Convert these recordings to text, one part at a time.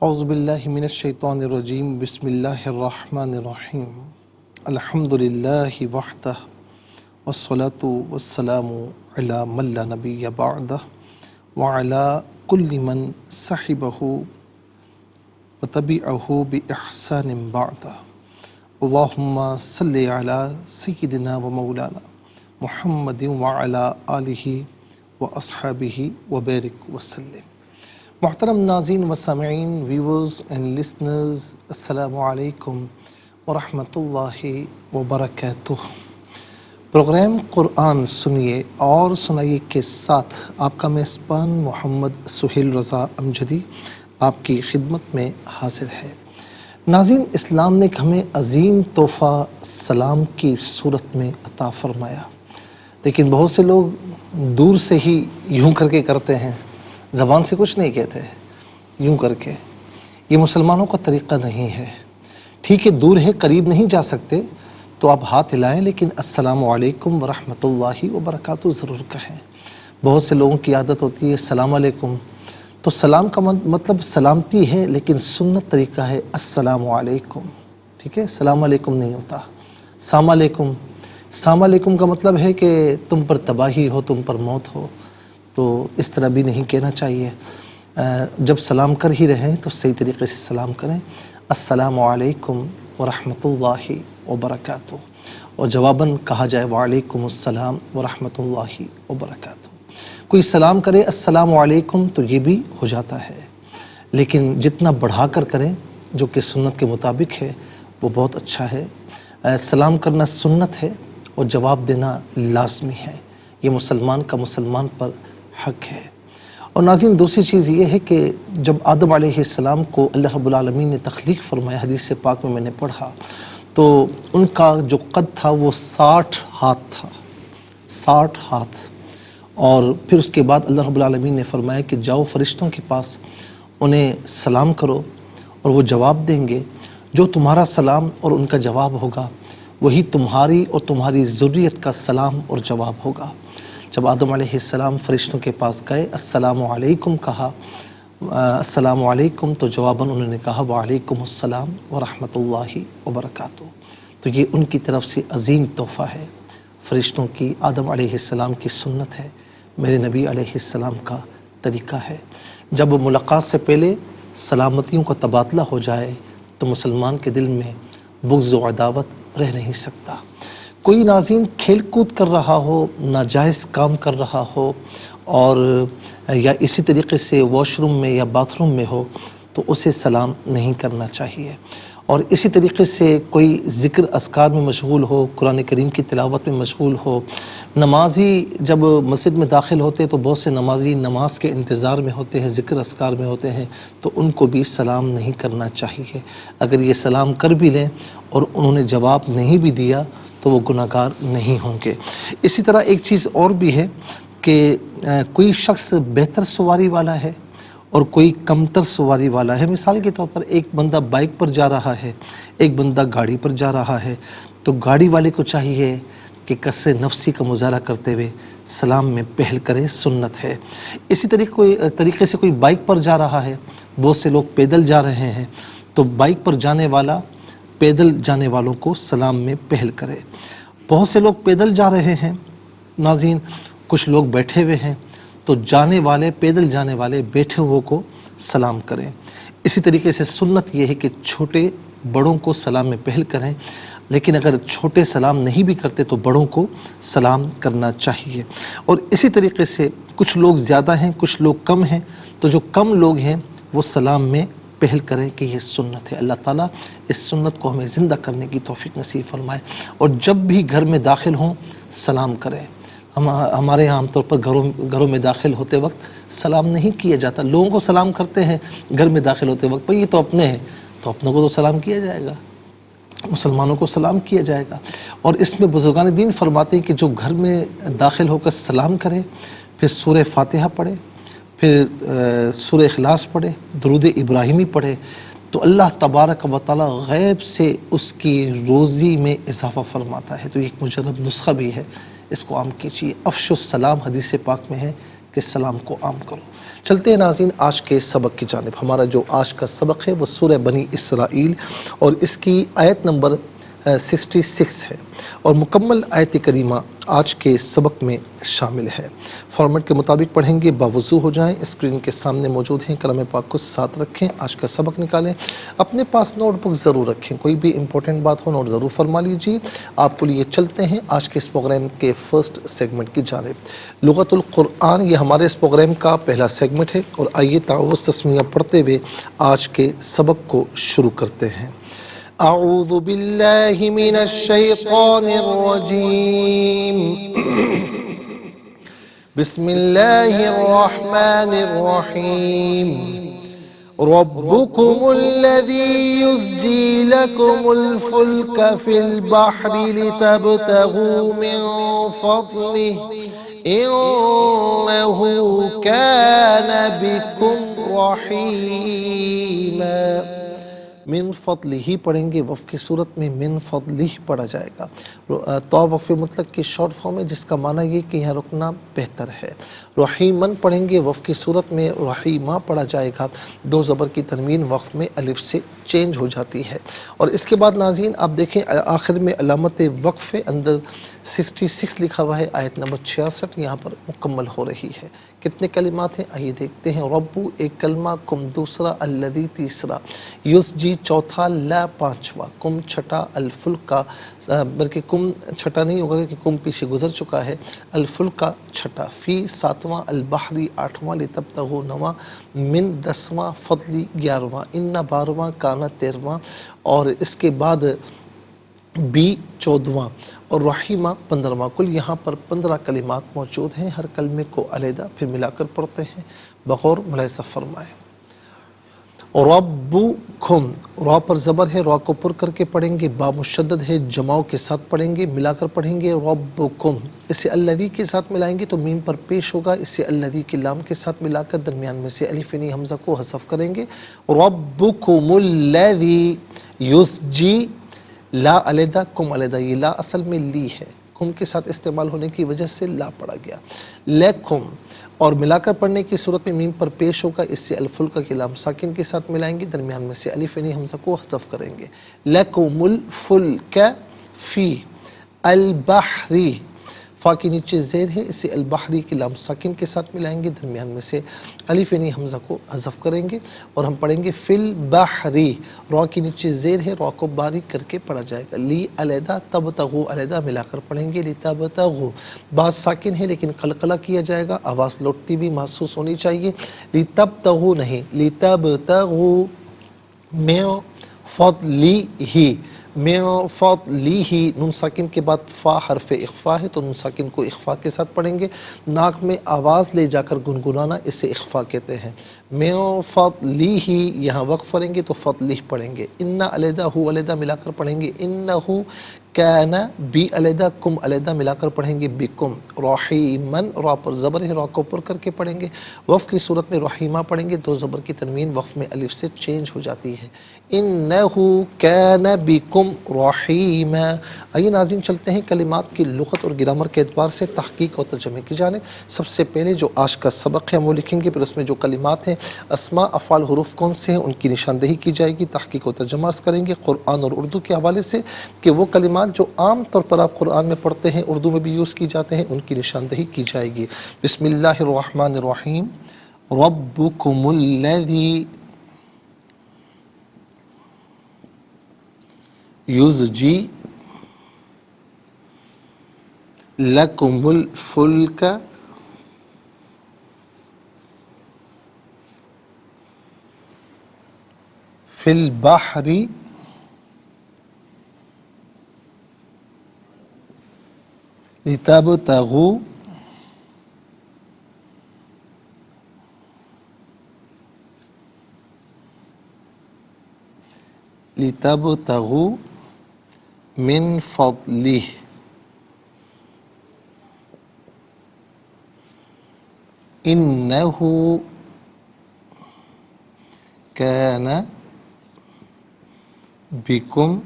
اعوذ باللہ من الشیطان الرجیم بسم اللہ الرحمن الرحیم الحمدللہ وحدہ والصلاة والسلام علی من لا نبی بعدہ وعلی کل من صحبہ وتبعہ بإحسان بعدہ اللہم صلی علی سیدنا و مولانا محمد وعلی آلہ واصحابہ وبارک وسلم۔ محترم ناظرین و سامعین، ویورز اینڈ لسنرز، السلام علیکم ورحمۃ اللہ وبرکاتہ۔ پروگرام قرآن سنیے اور سنائیے کے ساتھ آپ کا میزبان محمد سہیل رضا امجدی آپ کی خدمت میں حاضر ہے۔ ناظرین، اسلام نے ہمیں عظیم تحفہ سلام کی صورت میں عطا فرمایا، لیکن بہت سے لوگ دور سے ہی یوں کر کے کرتے ہیں، زبان سے کچھ نہیں کہتے، یوں کر کے۔ یہ مسلمانوں کا طریقہ نہیں ہے۔ ٹھیک ہے، دور ہے، قریب نہیں جا سکتے تو آپ ہاتھ ہلائیں، لیکن السلام علیکم ورحمۃ اللہ وبرکاتہ ضرور کہیں۔ بہت سے لوگوں کی عادت ہوتی ہے السلام علیکم، تو سلام کا مطلب سلامتی ہے، لیکن سنت طریقہ ہے السلام علیکم۔ ٹھیک ہے، السلام علیکم نہیں ہوتا، سلام علیکم۔ سلام علیکم کا مطلب ہے کہ تم پر تباہی ہو، تم پر موت ہو، تو اس طرح بھی نہیں کہنا چاہیے۔ جب سلام کر ہی رہیں تو صحیح طریقے سے سلام کریں، السلام علیکم ورحمۃ اللہ وبرکاتہ، اور جواباً کہا جائے وعلیکم السلام ورحمۃ اللہ وبرکاتہ۔ کوئی سلام کرے السلام علیکم تو یہ بھی ہو جاتا ہے، لیکن جتنا بڑھا کر کریں جو کہ سنت کے مطابق ہے وہ بہت اچھا ہے۔ سلام کرنا سنت ہے اور جواب دینا لازمی ہے، یہ مسلمان کا مسلمان پر حق ہے۔ اور ناظرین، دوسری چیز یہ ہے کہ جب آدم علیہ السلام کو اللہ رب العالمین نے تخلیق فرمایا، حدیث پاک میں نے پڑھا، تو ان کا جو قد تھا وہ 60 ہاتھ تھا، 60 ہاتھ۔ اور پھر اس کے بعد اللہ رب العالمین نے فرمایا کہ جاؤ فرشتوں کے پاس، انہیں سلام کرو اور وہ جواب دیں گے۔ جو تمہارا سلام اور ان کا جواب ہوگا وہی تمہاری اور تمہاری ذریت کا سلام اور جواب ہوگا۔ جب آدم علیہ السلام فرشتوں کے پاس گئے، السلام علیکم کہا، السلام علیکم، تو جواباً انہوں نے کہا وعلیکم السلام ورحمۃ اللہ وبرکاتہ۔ تو یہ ان کی طرف سے عظیم تحفہ ہے، فرشتوں کی آدم علیہ السلام کی سنت ہے، میرے نبی علیہ السلام کا طریقہ ہے۔ جب ملاقات سے پہلے سلامتیوں کا تبادلہ ہو جائے تو مسلمان کے دل میں بغض و عداوت رہ نہیں سکتا۔ کوئی ناظرین کھیل کود کر رہا ہو، ناجائز کام کر رہا ہو، اور یا اسی طریقے سے واش روم میں یا باتھ روم میں ہو تو اسے سلام نہیں کرنا چاہیے۔ اور اسی طریقے سے کوئی ذکر اذکار میں مشغول ہو، قرآن کریم کی تلاوت میں مشغول ہو، نمازی جب مسجد میں داخل ہوتے تو بہت سے نمازی نماز کے انتظار میں ہوتے ہیں، ذکر اذکار میں ہوتے ہیں، تو ان کو بھی سلام نہیں کرنا چاہیے۔ اگر یہ سلام کر بھی لیں اور انہوں نے جواب نہیں بھی دیا تو وہ گناہ گار نہیں ہوں گے۔ اسی طرح ایک چیز اور بھی ہے کہ کوئی شخص بہتر سواری والا ہے اور کوئی کمتر سواری والا ہے۔ مثال کے طور پر ایک بندہ بائک پر جا رہا ہے، ایک بندہ گاڑی پر جا رہا ہے، تو گاڑی والے کو چاہیے کہ کثر نفسی کا مظاہرہ کرتے ہوئے سلام میں پہل کرے، سنت ہے۔ اسی طریقے سے کوئی بائک پر جا رہا ہے، بہت سے لوگ پیدل جا رہے ہیں، تو بائک پر جانے والا پیدل جانے والوں کو سلام میں پہل کرے۔ بہت سے لوگ پیدل جا رہے ہیں ناظرین، کچھ لوگ بیٹھے ہوئے ہیں، تو جانے والے، پیدل جانے والے بیٹھے ہوئے کو سلام کریں۔ اسی طریقے سے سنت یہ ہے کہ چھوٹے بڑوں کو سلام میں پہل کریں، لیکن اگر چھوٹے سلام نہیں بھی کرتے تو بڑوں کو سلام کرنا چاہیے۔ اور اسی طریقے سے کچھ لوگ زیادہ ہیں، کچھ لوگ کم ہیں، تو جو کم لوگ ہیں وہ سلام میں پہل کریں کہ یہ سنت ہے۔ اللہ تعالیٰ اس سنت کو ہمیں زندہ کرنے کی توفیق نصیب فرمائے۔ اور جب بھی گھر میں داخل ہوں سلام کریں۔ ہمارے یہاں عام طور پر گھروں میں داخل ہوتے وقت سلام نہیں کیا جاتا، لوگوں کو سلام کرتے ہیں گھر میں داخل ہوتے وقت، بھئی یہ تو اپنے ہیں، تو اپنوں کو تو سلام کیا جائے گا، مسلمانوں کو سلام کیا جائے گا۔ اور اس میں بزرگان دین فرماتے ہیں کہ جو گھر میں داخل ہو کر سلام کرے، پھر سورہ فاتحہ پڑھے، پھر سورہ اخلاص پڑھے، درود ابراہیمی پڑھے، تو اللہ تبارک و تعالی غیب سے اس کی روزی میں اضافہ فرماتا ہے۔ تو یہ ایک مجرب نسخہ بھی ہے، اس کو عام کیجیے۔ افشوا السلام، حدیث پاک میں ہے کہ سلام کو عام کرو۔ چلتے ہیں ناظرین آج کے سبق کی جانب۔ ہمارا جو آج کا سبق ہے وہ سورہ بنی اسرائیل اور اس کی آیت نمبر 66 ہے، اور مکمل آیت کریمہ آج کے سبق میں شامل ہے۔ فارمیٹ کے مطابق پڑھیں گے، باوضو ہو جائیں، اسکرین کے سامنے موجود ہیں، کلام پاک کو ساتھ رکھیں، آج کا سبق نکالیں، اپنے پاس نوٹ بک ضرور رکھیں، کوئی بھی امپورٹنٹ بات ہو نوٹ ضرور فرما لیجیے۔ آپ کو لیے چلتے ہیں آج کے اس پروگرام کے فرسٹ سیگمنٹ کی جانب۔ لغت القرآن یہ ہمارے اس پروگرام کا پہلا سیگمنٹ ہے، اور آئیے تعوذ تسمیہ پڑھتے ہوئے آج کے سبق کو شروع کرتے ہیں۔ اعوذ باللہ من الشیطان الرجیم، بسم اللہ الرحمن الرحیم۔ ربکم الذی یزجی لکم الفلک فی البحر لتبتغوا من فضلہ انہ کان بکم رحیما۔ من فضلہ ہی پڑھیں گے، وقف کی صورت میں من فضلہ پڑھا جائے گا۔ تو وقف مطلق کی شارٹ فارم ہے جس کا معنی یہ کہ یہاں رکنا بہتر ہے۔ رحیمن پڑھیں گے، وقف کی صورت میں رحیمہ پڑھا جائے گا۔ دو زبر کی تنوین وقف میں الف سے چینج ہو جاتی ہے۔ اور اس کے بعد ناظرین آپ دیکھیں آخر میں علامت وقف اندر 66 لکھا ہوا ہے، آیت نمبر 66 یہاں پر مکمل ہو رہی ہے۔ کتنے کلمات ہیں آئیے دیکھتے ہیں۔ ربو ایک کلمہ، کم دوسرا، الذی تیسرا، یسجی چوتھا، لا پانچواں، کم چھٹا، الفلکا بلکہ کم چھٹا نہیں ہوگا کہ کم پیچھے گزر چکا ہے، الفلکا چھٹا، فی ساتواں، البحری آٹھواں، لتبتغوا نواں، من 10واں، فضلی 11واں، ان 12واں، کانا 13واں، اور اس کے بعد بی 14واں اور رحیمہ 15واں۔ کل یہاں پر 15 کلمات موجود ہیں، ہر کلمے کو علیحدہ پھر ملا کر پڑھتے ہیں، بغور ملاحظہ فرمائیں۔ ربکم، را پر زبر ہے، را کو پر کر کے پڑھیں گے، با مشدد ہے، جماؤ کے ساتھ پڑھیں گے، ملا کر پڑھیں گے ربکم۔ اسے الذی کے ساتھ ملائیں گے تو میم پر پیش ہوگا، اسے الذی کی لام کے ساتھ ملا کر درمیان میں سے الف نی حمزہ کو حذف کریں گے۔ ربکم الذی یسجی، لا علیحدہ، کم علیحدہ، یہ لا اصل میں لی ہے، کم کے ساتھ استعمال ہونے کی وجہ سے لا پڑا گیا، لیکم، اور ملا کر پڑھنے کی صورت میں میم پر پیش ہوگا، اس سے الفلک کی لام ساکن کے ساتھ ملائیں گے، درمیان میں سے الف نی حمزہ کو حذف کریں گے۔ لکم الفلک فی البحری، فا کے نیچے زیر ہے، اسے البحری کی لام ساکن کے ساتھ ملائیں گے، درمیان میں سے الف نی حمزہ کو حذف کریں گے، اور ہم پڑھیں گے فی البحری، را کے نیچے زیر ہے، را کو باریک کر کے پڑھا جائے گا، لی علیحدہ، تبتغوا علیحدہ ملا کر پڑھیں گے، لتبتغوا، بعض ساکن ہے لیکن قلقلہ کیا جائے گا، آواز لوٹتی بھی محسوس ہونی چاہیے، لتبتغوا نہیں، لتبتغوا من فضلہ، من فضلہ، نون ساکن کے بعد فا حرف اخفا ہے تو نون ساکن کو اخفا کے ساتھ پڑھیں گے، ناک میں آواز لے جا کر گنگنانا اسے اخفا کہتے ہیں۔ من فضلہ یہاں وقف پڑھیں گے تو فضلہ پڑھیں گے، ان علیحدہ، ہو علیحدہ ملا کر پڑھیں گے، انہ کان، بی علیحدہ، کم علیحدہ ملا کر پڑھیں گے، بکم، رحیمن، را پر زبر ہے، را کو پر کر کے پڑھیں گے، وقف کی صورت میں رحیمہ پڑھیں گے، دو زبر کی تنوین وقف میں الف سے چینج ہو جاتی ہے، انہ کان بکم رحیما۔ آئیے ناظرین چلتے ہیں کلمات کی لغت اور گرامر کے اعتبار سے تحقیق اور ترجمے کی جانب۔ سب سے پہلے جو آج کا سبق ہے ہم وہ لکھیں گے، پھر اس میں جو کلمات ہیں، اسماء، افعال، حروف کون سے ہیں ان کی نشاندہی کی جائے گی، تحقیق و ترجمہ عرض کریں گے قرآن اور اردو کے حوالے سے کہ وہ کلمات جو عام طور پر آپ قرآن میں پڑھتے ہیں، اردو میں بھی یوز کی جاتے ہیں، ان کی نشاندہی کی جائے گی۔ بسم اللہ الرحمن الرحیم۔ ربکم الذی یزجی لکم الفلک فی البحر لتبتغوا من فضلہ، انہ کان بکم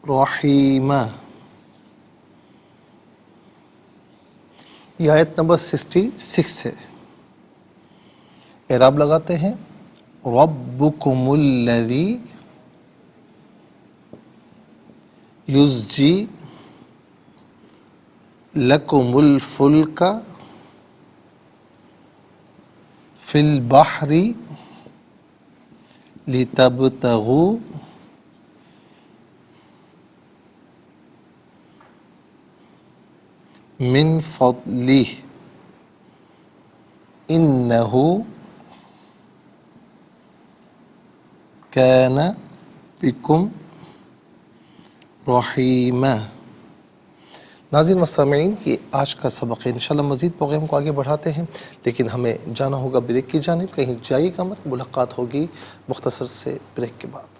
رحیما۔ یہ آیت نمبر 66 ہے. اعراب لگاتے ہیں. ربکم الذی یزجی لکم الفلک فی البحر لتبتغوا من فضلہ انہ کان بکم رحیما. ناظرین و سامعین، یہ آج کا سبق ہے. انشاءاللہ مزید پروگرام کو آگے بڑھاتے ہیں، لیکن ہمیں جانا ہوگا بریک کی جانب. کہیں جائیے گا مت، ملاقات ہوگی مختصر سے بریک کے بعد.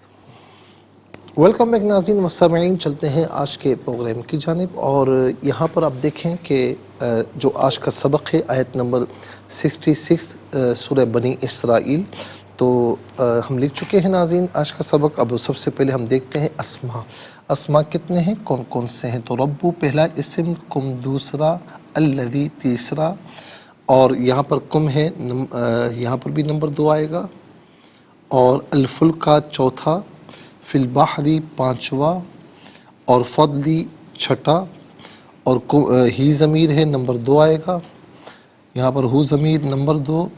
ویلکم بیک ناظرین و سامعین، چلتے ہیں آج کے پروگرام کی جانب. اور یہاں پر آپ دیکھیں کہ جو آج کا سبق ہے آیت نمبر 66 سورہ بنی اسرائیل. تو ہم لکھ چکے ہیں ناظرین آج کا سبق. اب سب سے پہلے ہم دیکھتے ہیں اسما کتنے ہیں، کون کون سے ہیں. تو ربو پہلا اسم، کم دوسرا، الذی تیسرا، اور یہاں پر کم ہے، یہاں پر بھی نمبر 2 آئے گا، اور الفلکا چوتھا، فی البحری پانچواں، اور فضلی چھٹا، اور ہی ضمیر ہے نمبر 2 آئے گا. یہاں پر ہو ضمیر نمبر 2،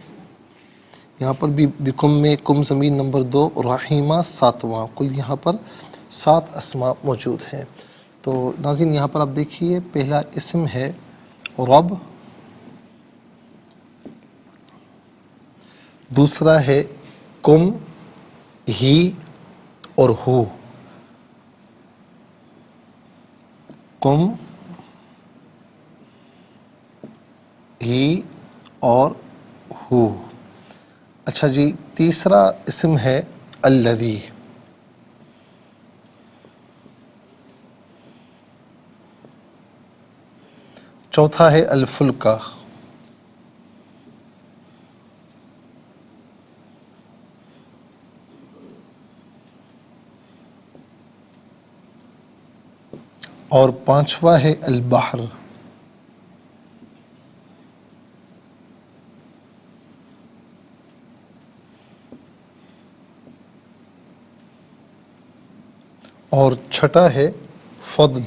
یہاں پر بھی بکم میں کم ضمیر نمبر 2، رحیمہ ساتواں. کل یہاں پر 7 اسماء موجود ہیں. تو ناظرین یہاں پر آپ دیکھیے پہلا اسم ہے رب، دوسرا ہے کم، ہی اور ہو. کم، ہی اور ہو. اچھا جی، تیسرا اسم ہے الذی. چوتھا ہے الفلکا. اور پانچواں ہے البحر. اور چھٹا ہے فضل.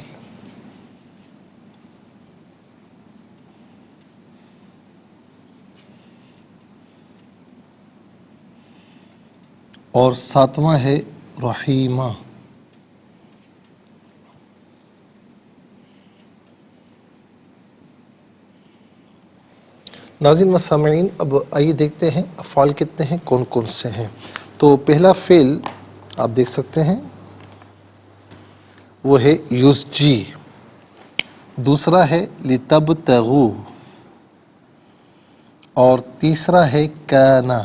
اور ساتواں ہے رحیمہ. ناظرین و سامعین، اب آئیے دیکھتے ہیں افعال کتنے ہیں، کون کون سے ہیں. تو پہلا فعل آپ دیکھ سکتے ہیں وہ ہے یسجی. دوسرا ہے لتبتغوا، اور تیسرا ہے کانا.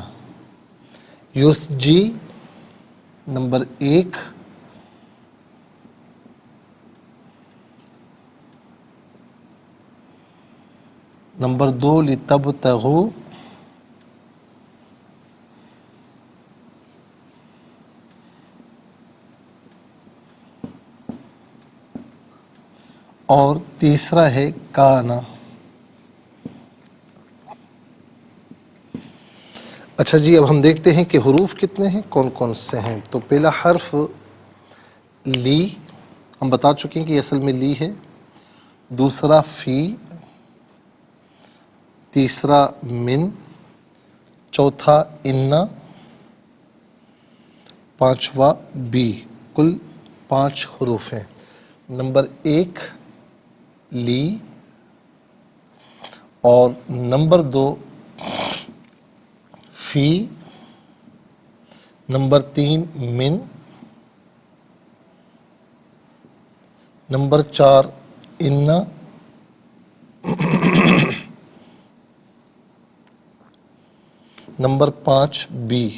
یسجی نمبر 1، نمبر 2 لتبتغوا، اور تیسرا ہے کانا. اچھا جی، اب ہم دیکھتے ہیں کہ حروف کتنے ہیں، کون کون سے ہیں. تو پہلا حرف لی، ہم بتا چکے ہیں کہ اصل میں لی ہے. دوسرا فی، تیسرا من، چوتھا انا، پانچواں بی. کل 5 حروف ہیں. نمبر 1 لی، اور نمبر 2 فی، نمبر 3 من، نمبر 4 انا، نمبر 5 بی.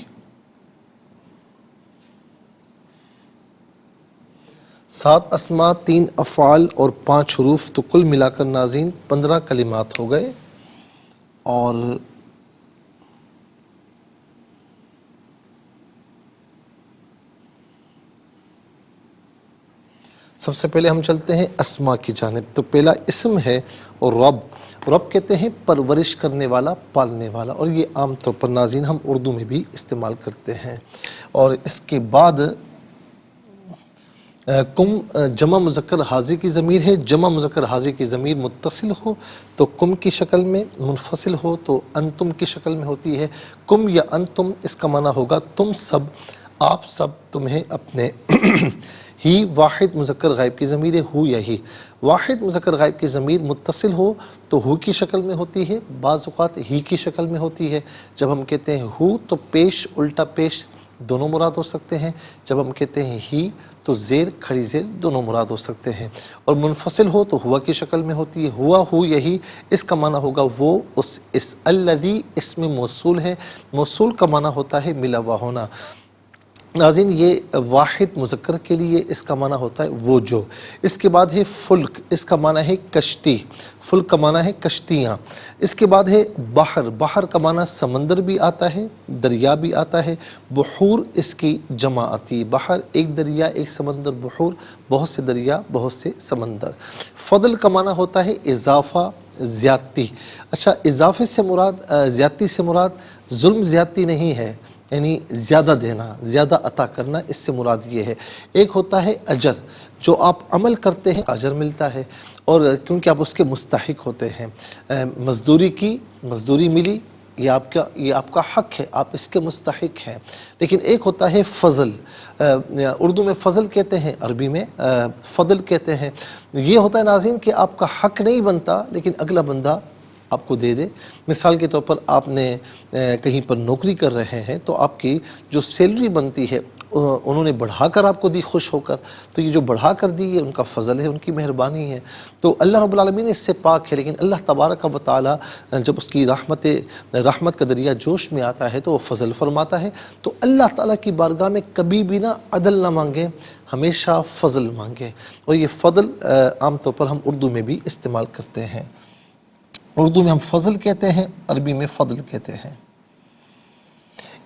7 اسماء، 3 افعال اور 5 حروف، تو کل ملا کر ناظرین 15 کلمات ہو گئے. اور سب سے پہلے ہم چلتے ہیں اسما کی جانب. تو پہلا اسم ہے اور رب. رب کہتے ہیں پرورش کرنے والا، پالنے والا، اور یہ عام طور پر ناظرین ہم اردو میں بھی استعمال کرتے ہیں. اور اس کے بعد کم جمع مذکر حاضر کی ضمیر ہے. جمع مذکر حاضر کی ضمیر متصل ہو تو کم کی شکل میں، منفصل ہو تو انتم کی شکل میں ہوتی ہے. کم یا انتم اس کا معنی ہوگا تم سب، آپ سب، تمہیں، اپنے. ہی واحد مذکر غائب کی ضمیر ہے، ہو یا ہی. واحد مذکر غائب کی ضمیر متصل ہو تو ہو کی شکل میں ہوتی ہے، بعض اوقات ہی کی شکل میں ہوتی ہے. جب ہم کہتے ہیں ہو تو پیش، الٹا پیش دونوں مراد ہو سکتے ہیں. جب ہم کہتے ہیں ہی تو زیر، کھڑی زیر دونوں مراد ہو سکتے ہیں. اور منفصل ہو تو ہوا کی شکل میں ہوتی ہے. ہوا، ہو، یہی، اس کا معنی ہوگا وہ، اس. الذی اس میں موصول ہے. موصول کا معنی ہوتا ہے ملا ہوا ہونا. ناظرین یہ واحد مذکر کے لیے اس کا معنی ہوتا ہے وہ جو. اس کے بعد ہے فلک، اس کا معنی ہے کشتی. فلک کا معنی ہے کشتیاں. اس کے بعد ہے بحر. بحر کا معنی سمندر بھی آتا ہے، دریا بھی آتا ہے. بحور اس کی جمع آتی ہے. بحر ایک دریا، ایک سمندر. بحور بہت سے دریا، بہت سے سمندر. فضل کا معنی ہوتا ہے اضافہ، زیادتی. اچھا، اضافے سے مراد، زیادتی سے مراد ظلم زیادتی نہیں ہے، یعنی زیادہ دینا، زیادہ عطا کرنا، اس سے مراد یہ ہے. ایک ہوتا ہے اجر، جو آپ عمل کرتے ہیں اجر ملتا ہے، اور کیونکہ آپ اس کے مستحق ہوتے ہیں. مزدوری کی، مزدوری ملی، یہ آپ کا حق ہے، آپ اس کے مستحق ہیں. لیکن ایک ہوتا ہے فضل. اردو میں فضل کہتے ہیں، عربی میں فضل کہتے ہیں. یہ ہوتا ہے ناظرین کہ آپ کا حق نہیں بنتا لیکن اگلا بندہ آپ کو دے دے. مثال کے طور پر آپ نے کہیں پر نوکری کر رہے ہیں تو آپ کی جو سیلری بنتی ہے انہوں نے بڑھا کر آپ کو دی خوش ہو کر، تو یہ جو بڑھا کر دی یہ ان کا فضل ہے، ان کی مہربانی ہے. تو اللہ رب العالمین اس سے پاک ہے. لیکن اللہ تبارک و تعالی جب اس کی رحمت کا دریا جوش میں آتا ہے تو وہ فضل فرماتا ہے. تو اللہ تعالیٰ کی بارگاہ میں کبھی بھی نہ عدل نہ مانگیں، ہمیشہ فضل مانگیں. اور یہ فضل عام طور پر ہم اردو میں بھی استعمال کرتے ہیں. اردو میں ہم فضل کہتے ہیں، عربی میں فضل کہتے ہیں.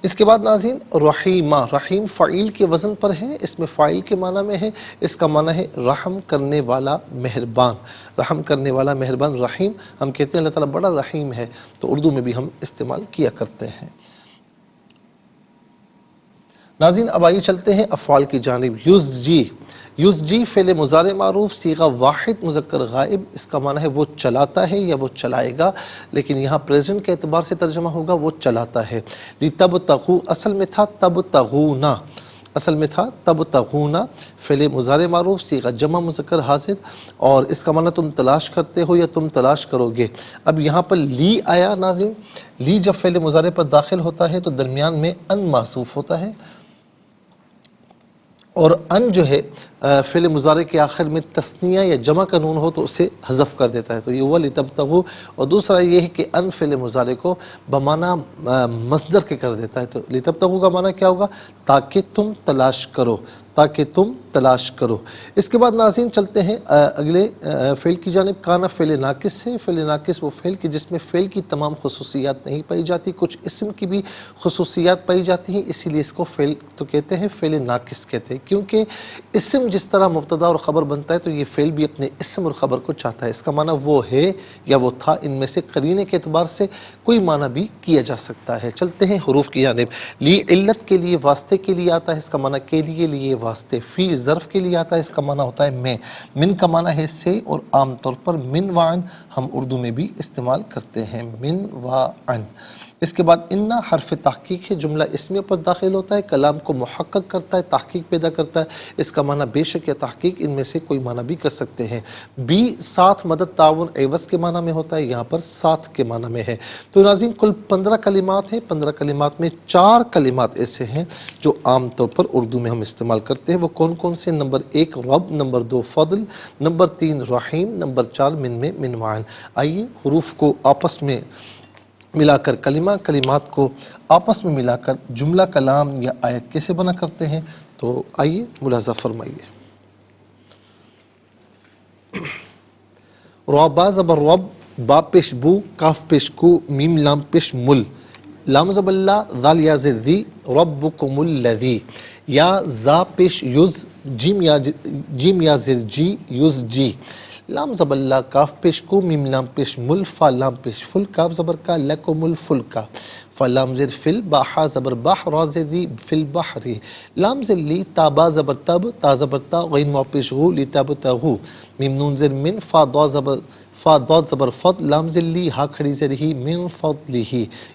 اس کے بعد ناظرین رحیمہ. رحیم فعیل کے وزن پر ہے، اس میں فاعل کے معنی میں ہے. اس کا معنی ہے رحم کرنے والا، مہربان. رحم کرنے والا، مہربان. رحیم ہم کہتے ہیں اللہ تعالیٰ بڑا رحیم ہے، تو اردو میں بھی ہم استعمال کیا کرتے ہیں. ناظرین اب آئیے چلتے ہیں افعال کی جانب. یزجی. یزجی فعل مضارع معروف، صیغہ واحد مذکر غائب. اس کا معنی ہے وہ چلاتا ہے یا وہ چلائے گا، لیکن یہاں پریزنٹ کے اعتبار سے ترجمہ ہوگا وہ چلاتا ہے. لتبتغوا اصل میں تھا تبتغونا، اصل میں تھا تبتغونا. فعل مضارع معروف، صیغہ جمع مذکر حاضر، اور اس کا معنی تم تلاش کرتے ہو یا تم تلاش کرو گے. اب یہاں پر لی آیا ناظرین. لی جب فعل مضارع پر داخل ہوتا ہے تو درمیان میں ان محذوف ہوتا ہے، اور ان جو ہے فعل مضارع کے آخر میں تثنیہ یا جمع کا نون ہو تو اسے حذف کر دیتا ہے. تو یہ ہوا لتبتغوا. اور دوسرا یہ ہے کہ ان فعل مضارع کو بمعنی مصدر کے کر دیتا ہے. تو لتبتغوا کا معنی کیا ہوگا؟ تاکہ تم تلاش کرو، تاکہ تم تلاش کرو. اس کے بعد ناظرین چلتے ہیں اگلے فعل کی جانب. کانا فعل ناقص ہے. فعل ناقص وہ فعل کی جس میں فعل کی تمام خصوصیات نہیں پائی جاتی، کچھ اسم کی بھی خصوصیات پائی جاتی ہیں، اسی لیے اس کو فعل تو کہتے ہیں، فعل ناقص کہتے ہیں. کیونکہ اسم جس طرح مبتدا اور خبر بنتا ہے تو یہ فعل بھی اپنے اسم اور خبر کو چاہتا ہے. اس کا معنی وہ ہے یا وہ تھا، ان میں سے قرینے کے اعتبار سے کوئی معنی بھی کیا جا سکتا ہے. چلتے ہیں حروف کی جانب. لی علت کے لیے، واسطے کے لیے آتا ہے، اس کا معنی کے لیے واسطے. فی ظرف کے لیے آتا ہے، اس کا معنی ہوتا ہے میں. من کا معنی ہے سے، اور عام طور پر من وعن ہم اردو میں بھی استعمال کرتے ہیں، من وعن. اس کے بعد انا حرف تحقیق ہے، جملہ اسمیہ پر داخل ہوتا ہے، کلام کو محقق کرتا ہے، تحقیق پیدا کرتا ہے. اس کا معنی بے شک یا تحقیق، ان میں سے کوئی معنی بھی کر سکتے ہیں. بی ساتھ، مدد، تعاون، عوض کے معنی میں ہوتا ہے، یہاں پر ساتھ کے معنی میں ہے. تو ناظرین کل 15 کلمات ہیں. 15 کلمات میں 4 کلمات ایسے ہیں جو عام طور پر اردو میں ہم استعمال کرتے ہیں. وہ کون کون سے؟ نمبر 1 رب، نمبر 2 فضل، نمبر 3 رحیم، نمبر 4 من وعن. آئیے حروف کو آپس میں ملا کر، کلمات کو آپس میں ملا کر جملہ، کلام یا آیت کیسے بنا کرتے ہیں، تو آئیے ملاحظہ فرمائیے. رابا زبر رب، با پیش بو، کاف پیش کو، میم لام پیش مل، لام زبر لا، ذال یا زر دی، ربکم الذی. یا زا پیش یز، جیم یا زر جی یز جی، لام زبر لا، کاف پیش کو، میم لام پیش مل، فا لام پیش فل، کاف زبر کا، لکم الفلکا، فلام زر فل، باحا زبر باح، را زر ری فل بحری، لام زر لی، تا با زبر تب، تا زبر تا، غین واو پیش غو، لی تب تغو، میم نون زر من، فا ضاد زبر فض، لام زر لی، ہا کھڑی زر ہی، من فضلہ،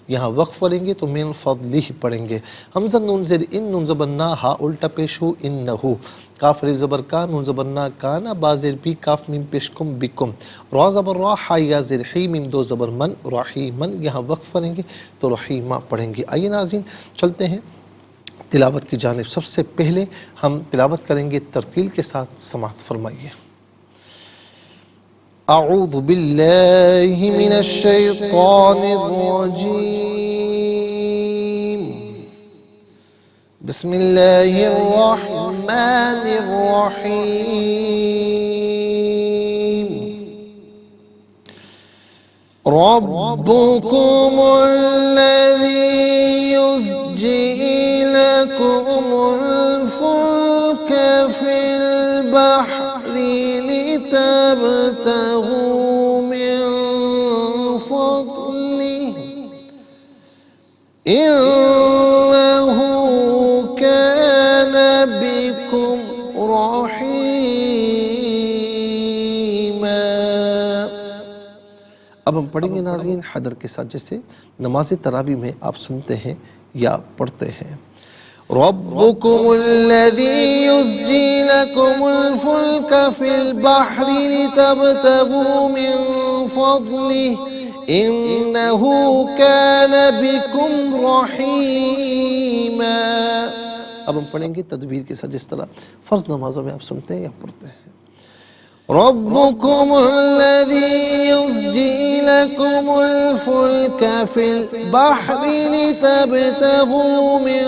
یہاں وقف پڑھیں گے تو من فضلہ پڑھیں گے، حمزہ نون زر ان، نون زبر نا، ہا الٹا پیش ہو، انہو، کاف ری زبر کا، نون زبر نا، کانا، با زر بی، کاف میم پیش کم، بکم، را زبر را، ہا یا زر حی، میم دو زبر من، رحیمن، یہاں وقف پڑھیں گے تو رحیمہ پڑھیں گے۔ آئیے ناظرین چلتے ہیں تلاوت کی جانب۔ سب سے پہلے ہم تلاوت کریں گے ترتیل کے ساتھ، سماعت فرمائیے۔ اعوذ باللہ من الشیطان الرجیم، بسم اللہ الرحمن الرحیم، ربکم الذی یزجی لکم الفلک فی البحر لتبتغوا من فضله إنه كان بكم رحيما۔ اب ہم پڑھیں گے ناظرین حدر کے ساتھ، جیسے نماز تراویح میں آپ سنتے ہیں یا پڑھتے ہیں۔ ربكم الذي يزجي لكم الفلك في البحر لتبتغوا من فضله إنه كان بكم رحيما۔ اب ہم پڑھیں گے تدویر کے ساتھ، جس طرح فرض نمازوں میں آپ سنتے ہیں یا پڑھتے ہیں۔ ربكم الذي يزجي لكم الفلك في البحر لتبتغوا من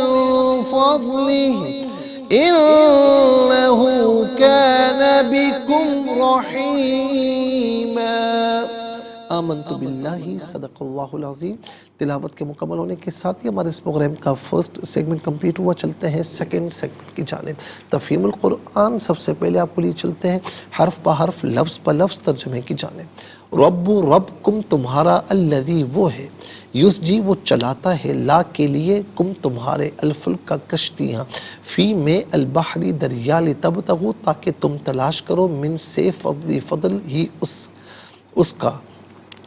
فضله إنه كان بكم رحيما۔ آمنت باللہ، صدق اللہ العظیم۔ تلاوت کے مکمل ہونے کے ساتھ ہی ہمارے اس پروگرام کا فرسٹ سیگمنٹ کمپلیٹ ہوا۔ چلتے ہیں سیکنڈ سیگمنٹ کی جانب، تفہیم القرآن۔ سب سے پہلے آپ کو لیے چلتے ہیں حرف بہ حرف، لفظ بہ لفظ ترجمے کی جانب۔ رب، رب کم تمہارا، الذی وہ ہے، یسجی وہ چلاتا ہے، لا کے لیے، کم تمہارے، الفلک کا کشتیاں، فی میں، البحری دریا، لتبتغوا تاکہ تم تلاش کرو، من سے، فضلی فضل ہی اس کا،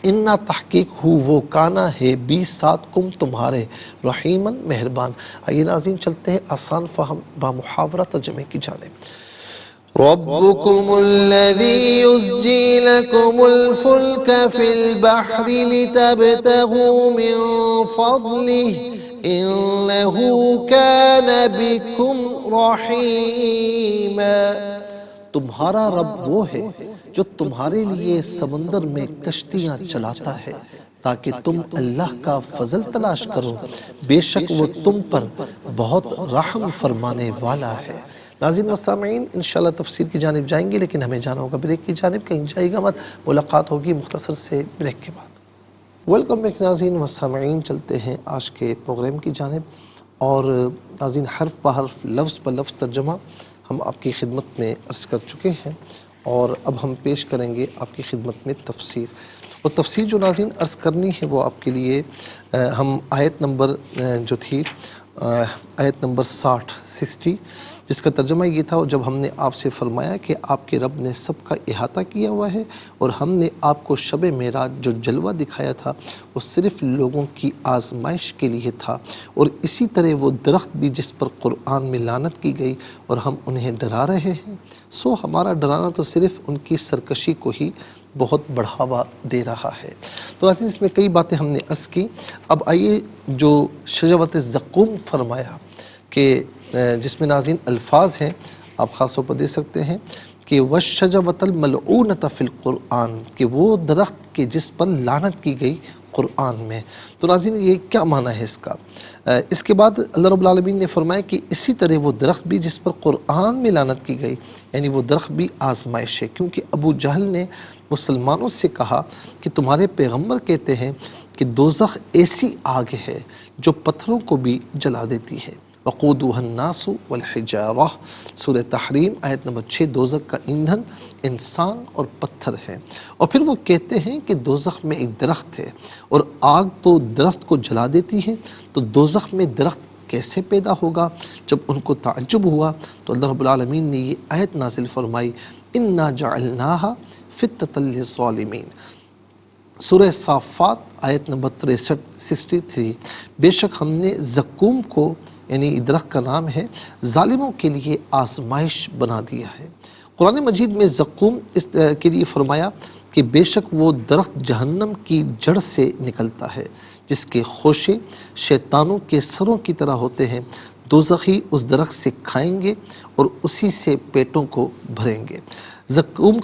انا تحقیق ہو وہ، کانا ہے، بی ساتھ، کم تمہارے، رحیمن مہربان۔ آئیے ناظرین چلتے ہیں آسان فہم با محاورہ ترجمے کی جانب۔ ربکم الذی یزجی لکم الفلک فی البحر لتبتغوا من فضلہ انہ کان بکم رحیما۔ تمہارا رب وہ ہے جو تمہارے لیے سمندر میں کشتیاں چلاتا ہے تاکہ تم اللہ کا فضل تلاش کرو، بے شک وہ تم پر بہت رحم فرمانے والا ہے۔ ناظرین و سامعین انشاءاللہ تفسیر کی جانب جائیں گے، لیکن ہمیں جانا ہوگا بریک کی جانب، کہیں جائے گا مت، ملاقات ہوگی مختصر سے بریک کے بعد۔ ویلکم بیک ناظرین و سامعین، چلتے ہیں آج کے پروگرام کی جانب، اور ناظرین حرف بہ حرف، لفظ بہ لفظ ترجمہ ہم آپ کی خدمت میں عرض کر چکے ہیں، اور اب ہم پیش کریں گے آپ کی خدمت میں تفسیر۔ اور تفسیر جو ناظرین عرض کرنی ہے وہ آپ کے لیے ہم آیت نمبر جو تھی آیت نمبر 60 جس کا ترجمہ یہ تھا، جب ہم نے آپ سے فرمایا کہ آپ کے رب نے سب کا احاطہ کیا ہوا ہے، اور ہم نے آپ کو شب معراج جو جلوہ دکھایا تھا وہ صرف لوگوں کی آزمائش کے لیے تھا، اور اسی طرح وہ درخت بھی جس پر قرآن میں لعنت کی گئی اور ہم انہیں ڈرا رہے ہیں، سو ہمارا ڈرانا تو صرف ان کی سرکشی کو ہی بہت بڑھاوا دے رہا ہے۔ تو ناظرین اس میں کئی باتیں ہم نے عرض کی۔ اب آئیے جو شجرۃ الزقوم فرمایا کہ جس میں ناظرین الفاظ ہیں آپ خاص طور پر دے سکتے ہیں کہ وَالشَّجَرَةَ الْمَلْعُونَةَ فِي الْقُرْآنِ، کہ وہ درخت کہ جس پر لعنت کی گئی قرآن میں۔ تو ناظرین یہ کیا معنی ہے اس کا؟ اس کے بعد اللہ رب العالمین نے فرمایا کہ اسی طرح وہ درخت بھی جس پر قرآن میں لعنت کی گئی، یعنی وہ درخت بھی آزمائش ہے، کیونکہ ابو جہل نے مسلمانوں سے کہا کہ تمہارے پیغمبر کہتے ہیں کہ دوزخ ایسی آگ ہے جو پتھروں کو بھی جلا دیتی ہے، وقودها الناس والحجارہ، سورہ تحریم آیت نمبر 6۔ دوزخ کا ایندھن انسان اور پتھر ہے۔ اور پھر وہ کہتے ہیں کہ دوزخ میں ایک درخت ہے اور آگ تو درخت کو جلا دیتی ہے، تو دوزخ میں درخت کیسے پیدا ہوگا؟ جب ان کو تعجب ہوا تو اللہ رب العالمین نے یہ آیت نازل فرمائی، انا جعلناها فتنة للظالمین، سورہ صافات آیت نمبر 63۔ بے شک ہم نے زقوم کو، یعنی درخت کا نام ہے، ظالموں کے لیے آزمائش بنا دیا ہے۔ قرآن مجید میں زقوم اس کے لیے فرمایا کہ بے شک وہ درخت جہنم کی جڑ سے نکلتا ہے، جس کے خوشے شیطانوں کے سروں کی طرح ہوتے ہیں، دوزخی اس درخت سے کھائیں گے اور اسی سے پیٹوں کو بھریں گے۔ زقوم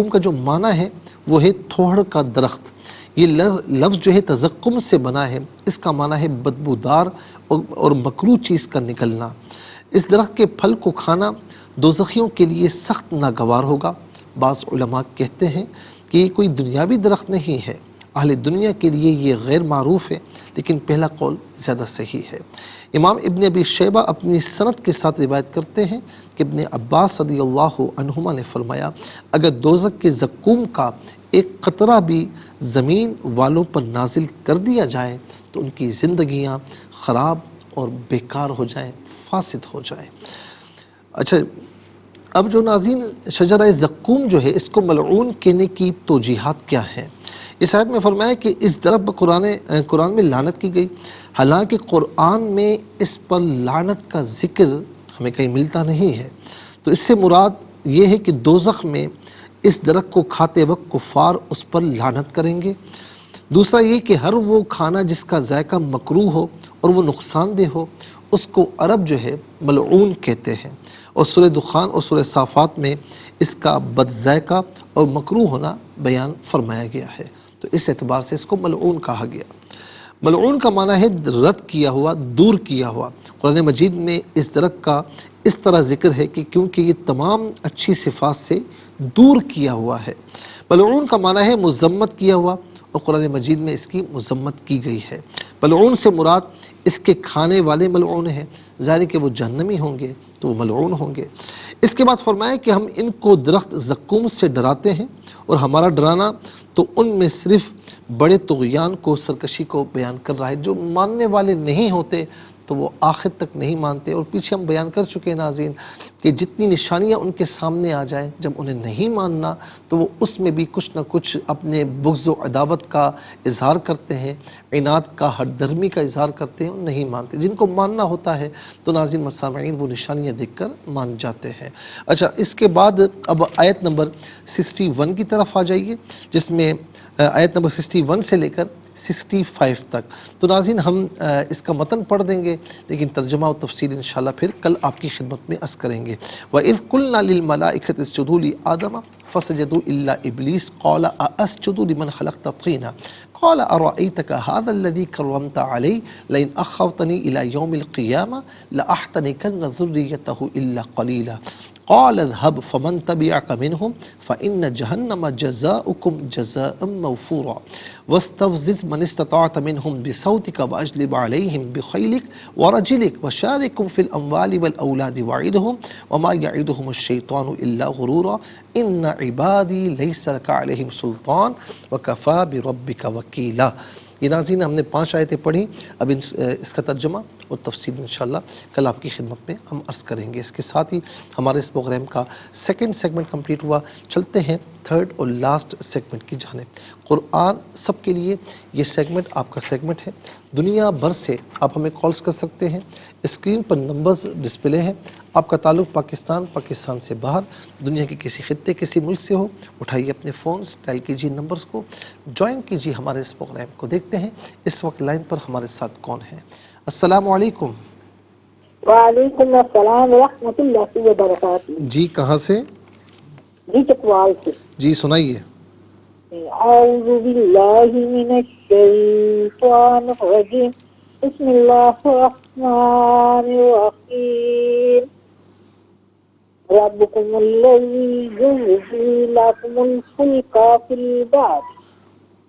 کا جو معنی ہے وہ ہے تھوڑ کا درخت۔ یہ لفظ جو ہے تزقم سے بنا ہے، اس کا معنی ہے بدبودار اور مکروہ چیز کا نکلنا۔ اس درخت کے پھل کو کھانا دوزخیوں کے لیے سخت ناگوار ہوگا۔ بعض علماء کہتے ہیں کہ یہ کوئی دنیاوی درخت نہیں ہے، اہل دنیا کے لیے یہ غیر معروف ہے، لیکن پہلا قول زیادہ صحیح ہے۔ امام ابن ابی شیبہ اپنی سند کے ساتھ روایت کرتے ہیں کہ ابن عباس رضی اللہ عنہما نے فرمایا، اگر دوزخ کے زقوم کا ایک قطرہ بھی زمین والوں پر نازل کر دیا جائے تو ان کی زندگیاں خراب اور بیکار ہو جائیں، فاسد ہو جائیں۔ اچھا، اب جو ناظرین شجرہ زقوم جو ہے، اس کو ملعون کہنے کی توجیحات کیا ہیں؟ اس آیت میں فرمایا کہ اس درخت پر قرآن میں لعنت کی گئی، حالانکہ قرآن میں اس پر لعنت کا ذکر ہمیں کہیں ملتا نہیں ہے۔ تو اس سے مراد یہ ہے کہ دوزخ میں اس درخت کو کھاتے وقت کفار اس پر لعنت کریں گے۔ دوسرا یہ کہ ہر وہ کھانا جس کا ذائقہ مکروہ ہو اور وہ نقصان دہ ہو، اس کو عرب جو ہے ملعون کہتے ہیں، اور سورہ دخان اور سورہ صافات میں اس کا بد ذائقہ اور مکروہ ہونا بیان فرمایا گیا ہے، تو اس اعتبار سے اس کو ملعون کہا گیا۔ ملعون کا معنی ہے رد کیا ہوا، دور کیا ہوا۔ قرآن مجید میں اس درخت کا اس طرح ذکر ہے کہ کیونکہ یہ تمام اچھی صفات سے دور کیا ہوا ہے۔ ملعون کا معنی ہے مذمت کیا ہوا، اور قرآن مجید میں اس کی مذمت کی گئی ہے۔ ملعون سے مراد اس کے کھانے والے ملعون ہیں، ظاہر ہے کہ وہ جہنمی ہوں گے تو وہ ملعون ہوں گے۔ اس کے بعد فرمایا کہ ہم ان کو درخت زقوم سے ڈراتے ہیں، اور ہمارا ڈرانا تو ان میں صرف بڑے طغیان کو، سرکشی کو بیان کر رہا ہے۔ جو ماننے والے نہیں ہوتے تو وہ آخر تک نہیں مانتے، اور پیچھے ہم بیان کر چکے ہیں ناظرین کہ جتنی نشانیاں ان کے سامنے آ جائیں، جب انہیں نہیں ماننا تو وہ اس میں بھی کچھ نہ کچھ اپنے بغض و عداوت کا اظہار کرتے ہیں، عناد کا، ہر درمی کا اظہار کرتے ہیں، اور نہیں مانتے۔ جن کو ماننا ہوتا ہے تو ناظرین مسامعین وہ نشانیاں دیکھ کر مان جاتے ہیں۔ اچھا، اس کے بعد اب آیت نمبر 61 کی طرف آ جائیے، جس میں آیت نمبر 61 سے لے کر 65 تک۔ تو ناظرین ہم اس کا متن پڑھ دیں گے، لیکن ترجمہ و تفسیر انشاءاللہ پھر کل آپ کی خدمت میں عرض کریں گے۔ وَإِذْ قُلْنَا لِلْمَلَائِكَةِ اسْجُدُوا لِآدَمَ فَسَجَدُوا إِلَّا إِبْلِيسَ قَالَ أَأَسْجُدُ لِمَنْ خَلَقْتَ طِينًا قَالَ أَرَأَيْتَكَ هَذَا الَّذِي كَرَّمْتَ عَلَيَّ لَئِنْ أَخَّرْتَنِي إِلَى يَوْمِ الْقِيَامَةِ لَأَحْتَنِكَنَّ ذُرِّيَّتَهُ إِلَّا قَلِيلًا قَالَ اذْهَبْ فَمَنْ تَبِعَكَ مِنْهُمْ فَإِنَّ جَهَنَّمَ جَزَاؤُكُمْ جَزَاءً مَوْفُورًا وَاسْتَفْزِزْ مَنِ اسْتَطَعْتَ مِنْهُمْ بِصَوْتِكَ وَأَجْلِبْ عَلَيْهِمْ بِخَيْلِكَ وَرَجِلِكَ وَشَارِكْهُمْ فِي الْأَمْوَالِ وَالْأَوْلَادِ وَعِدْهُمْ وَمَا يَعِدُهُمُ الشَّيْطَانُ إِلَّا غُرُورًا إِنَّ عِبَادِي لَيْسَ لَكَ عَلَيْهِمْ سُلْطَانٌ وَكَفَى بِرَبِّكَ وَكِيلًا۔ یہ ناظرین ہم نے 5 آیتیں پڑھی، اب اس کا ترجمہ اور تفصیل انشاءاللہ کل آپ کی خدمت میں ہم عرض کریں گے۔ اس کے ساتھ ہی ہمارے اس پروگرام کا 2nd سیگمنٹ کمپلیٹ ہوا۔ چلتے ہیں 3rd اور لاسٹ سیگمنٹ کی جانب۔ قرآن سب کے لیے یہ سیگمنٹ آپ کا سیگمنٹ ہے۔ دنیا بھر سے آپ ہمیں کالز کر سکتے ہیں، اسکرین پر نمبرز ڈسپلے ہیں۔ آپ کا تعلق پاکستان سے باہر، دنیا کے کسی خطے، کسی ملک سے ہو، اٹھائیے اپنے فونز، ڈائل کیجیے نمبرز کو، جوائن کیجیے ہمارے اس پروگرام کو۔ دیکھتے ہیں اس وقت لائن پر ہمارے ساتھ کون ہیں۔ السلام علیکم۔ وعلیکم السلام ورحمۃ اللہ وبرکاتہ۔ جی کہاں سے؟ جی چکوال سے۔ جی سنائیے۔ اعوذ باللہ من الشیطان الرجیم، بسم اللہ الرحمن الرحیم۔ ربکم الذی یجزی لکم الفلک فی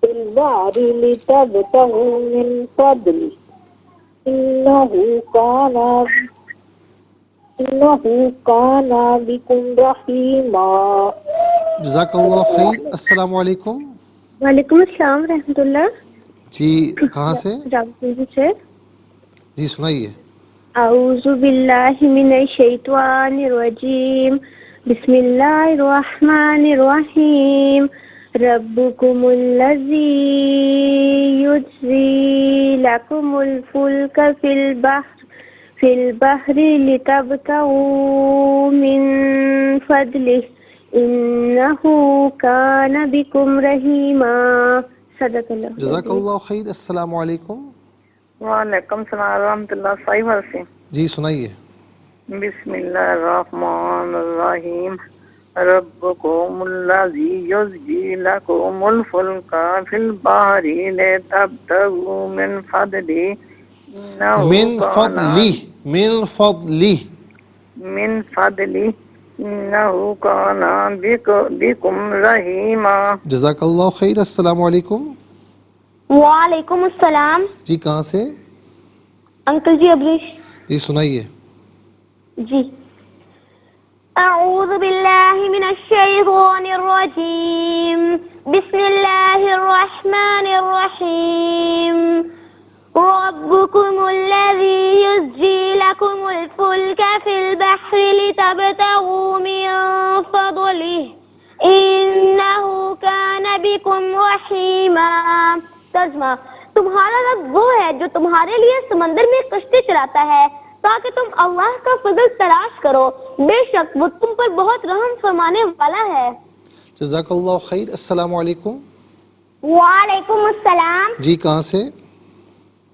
البحر لتبتغوا من فضلہ إنه كان بكم رحيما. جزاک اللہ خیر. السلام علیکم. وعلیکم السلام ورحمۃ اللہ. جی کہاں سے؟ سے. جی سنائیے. اعوذ باللہ من الشیطان الرجیم. بسم اللہ الرحمن الرحیم. ربکم الذی یجزی لکم الفلک فی البحر لتبتغوا من فضلہ انہ کان بکم رحیما. صدق اللہ. جزاک اللہ خیر. السلام علیکم. وعلیکم السلام ورحمۃ اللہ. صحیح سے جی سنائیے. بسم اللہ الرحمن الرحیم. ربکم الذی یزجی لکم الفلک فی البحر لتبتغوا من فضلہ من فضلی انہ کان بکم رحیما. جزاک اللہ خیر. السلام علیکم. وعلیکم السلام. جی کہاں سے؟ انکل جی ابریش. جی سنائیے. جی اعوذ باللہ من الشیطان الرجیم. بسم اللہ الرحمن الرحیم. ربکم الذی یزجی لکم الفلک فی البحر لتبتغوا من فضلہ انہ کان بکم رحیما. ترجمہ: تمہارا رب وہ ہے جو تمہارے لیے سمندر میں کشتی چلاتا ہے تاکہ تم اللہ کا فضل تلاش کرو. بے شک وہ تم پر بہت رحم فرمانے والا ہے. جزاک اللہ خیر. السلام علیکم. وعلیکم السلام. جی کہاں سے؟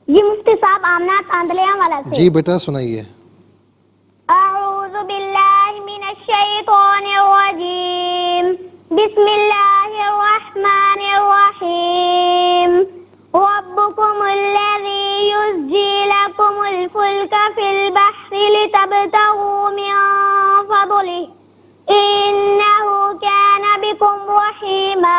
یہ مفتی صاحب آمنات آندلیاں والا سے. جی بیٹا سنائیے. اعوذ باللہ من الشیطان الرجیم. بسم اللہ الرحمن الرحیم. ربکم الذی یزجی لکم الفلک فی البحر لتبتغوا من فضلہ انہ کان بکم رحیما.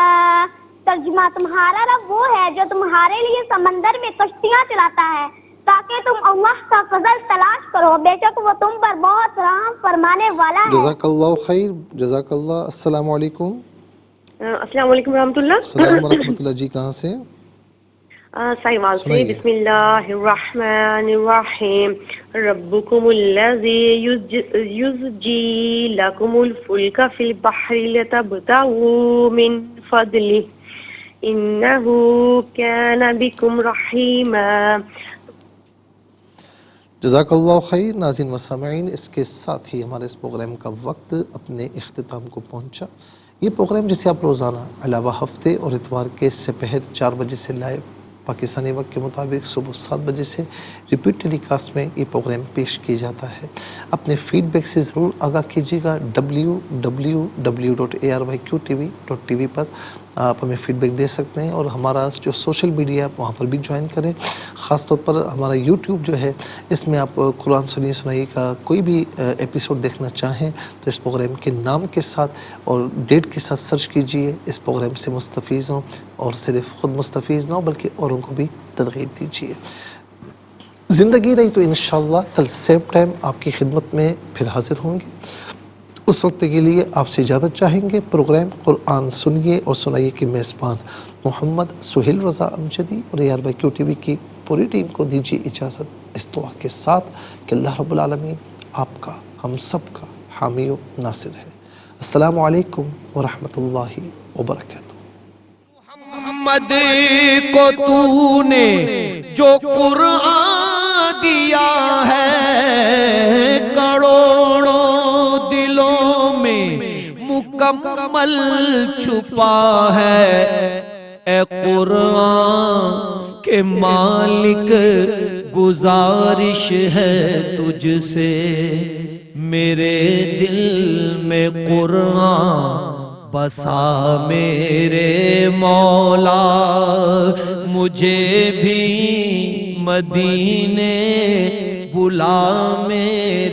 ترجمہ: تمہارا رب وہ ہے جو تمہارے لیے سمندر میں کشتیاں چلاتا ہے تاکہ تم اللہ کا فضل تلاش کرو. بے شک وہ تم پر بہت رحم فرمانے والا ہے. جزاک اللہ خیر. جزاک اللہ. السلام علیکم. السلام علیکم ورحمۃ اللہ. السلام ورحمۃ اللہ. جی کہاں سے؟ سائیوال سے. بسم اللہ الرحمن الرحیم. ربکم الذی یزجی لکم الفلک فی البحر لتبتغوا من فضلہ انہ کان بکم رحیما. جزاک اللہ خیر. ناظرین و سامعین، اس کے ساتھ ہی ہمارے اس پروگرام کا وقت اپنے اختتام کو پہنچا. یہ پروگرام جسے آپ روزانہ علاوہ ہفتے اور اتوار کے سپہر 4 بجے سے لائیو پاکستانی وقت کے مطابق صبح 7 بجے سے ریپیٹ ٹیلی کاسٹ میں یہ پروگرام پیش کیا جاتا ہے. اپنے فیڈ بیک سے ضرور آگاہ کیجیے گا. www.arYQTV.tv پر آپ ہمیں فیڈ بیک دے سکتے ہیں، اور ہمارا جو سوشل میڈیا ہے وہاں پر بھی جوائن کریں. خاص طور پر ہمارا یوٹیوب جو ہے، اس میں آپ قرآن سنائی کا کوئی بھی ایپیسوڈ دیکھنا چاہیں تو اس پروگرام کے نام کے ساتھ اور ڈیٹ کے ساتھ سرچ کیجئے. اس پروگرام سے مستفیض ہوں، اور صرف خود مستفیض نہ ہو بلکہ اوروں کو بھی ترغیب دیجیے. زندگی رہی تو انشاءاللہ کل سیم ٹائم آپ کی خدمت میں پھر حاضر ہوں گے. اس وقت کے لیے آپ سے اجازت چاہیں گے. پروگرام قرآن سنیے اور سنائیے کے میزبان محمد سہیل رضا امجدی اور ARYQTV کی پوری ٹیم کو دیجیے اجازت اس دعا کے ساتھ کہ اللہ رب العالمین آپ کا، ہم سب کا حامی و ناصر ہے. السلام علیکم ورحمۃ اللہ وبرکاتہ. محمد کو تو نے جو قرآن دیا ہے، کروڑوں دلوں میں مکمل چھپا ہے. اے قرآن کے مالک گزارش ہے تجھ سے، میرے دل میں قرآن بسا میرے مولا. مجھے بھی مدینے بلا میرے